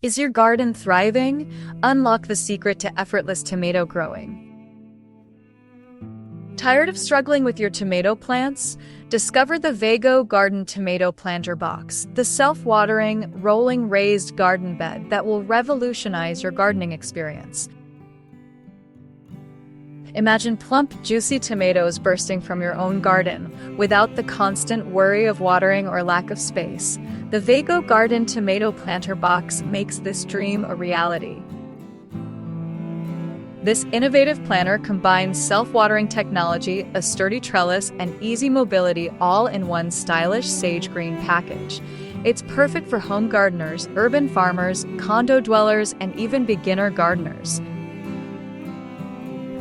Is your garden thriving? Unlock the secret to effortless tomato growing. Tired of struggling with your tomato plants? Discover the Vego Garden Tomato Planter Box, the self-watering, rolling raised garden bed that will revolutionize your gardening experience. Imagine plump, juicy tomatoes bursting from your own garden, without the constant worry of watering or lack of space. The Vego Garden Tomato Planter Box makes this dream a reality. This innovative planter combines self-watering technology, a sturdy trellis, and easy mobility all in one stylish sage green package. It's perfect for home gardeners, urban farmers, condo dwellers, and even beginner gardeners.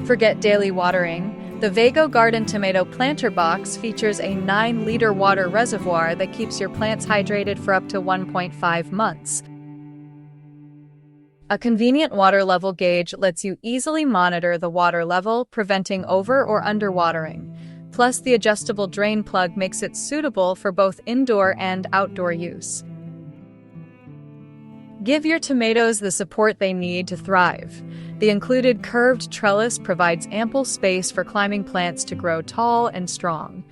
Forget daily watering. The Vego Garden Tomato Planter Box features a 9-liter water reservoir that keeps your plants hydrated for up to 1.5 months. A convenient water level gauge lets you easily monitor the water level, preventing over- or underwatering. Plus, the adjustable drain plug makes it suitable for both indoor and outdoor use. Give your tomatoes the support they need to thrive. The included curved trellis provides ample space for climbing plants to grow tall and strong.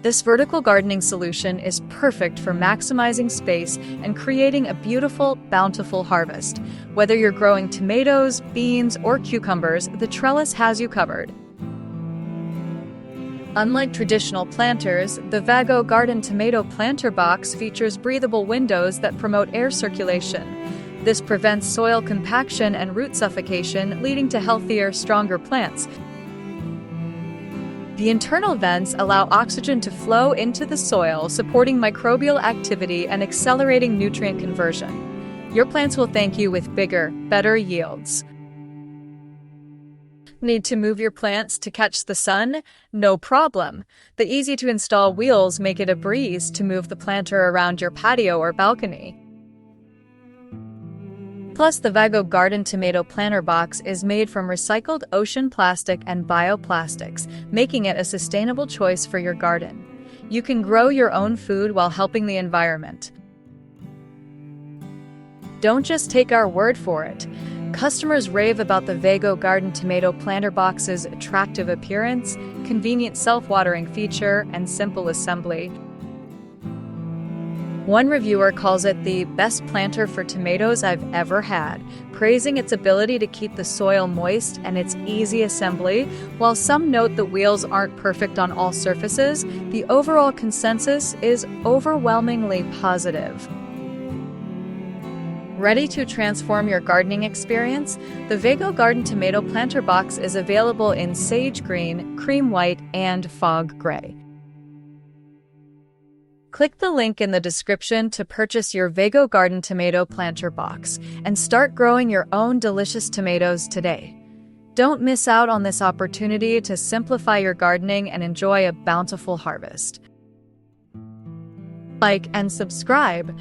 This vertical gardening solution is perfect for maximizing space and creating a beautiful, bountiful harvest. Whether you're growing tomatoes, beans, or cucumbers, the trellis has you covered. Unlike traditional planters, the Vego Garden Tomato Planter Box features breathable windows that promote air circulation. This prevents soil compaction and root suffocation, leading to healthier, stronger plants. The internal vents allow oxygen to flow into the soil, supporting microbial activity and accelerating nutrient conversion. Your plants will thank you with bigger, better yields. Need to move your plants to catch the sun? No problem. The easy-to-install wheels make it a breeze to move the planter around your patio or balcony. Plus, the Vego Garden Tomato Planter Box is made from recycled ocean plastic and bioplastics, making it a sustainable choice for your garden. You can grow your own food while helping the environment. Don't just take our word for it. Customers rave about the Vego Garden Tomato Planter Box's attractive appearance, convenient self-watering feature, and simple assembly. One reviewer calls it the best planter for tomatoes I've ever had, praising its ability to keep the soil moist and its easy assembly. While some note the wheels aren't perfect on all surfaces, the overall consensus is overwhelmingly positive. Ready to transform your gardening experience? The Vego Garden Tomato Planter Box is available in sage green, cream white, and fog gray. Click the link in the description to purchase your Vego Garden Tomato Planter Box and start growing your own delicious tomatoes today. Don't miss out on this opportunity to simplify your gardening and enjoy a bountiful harvest. Like and subscribe.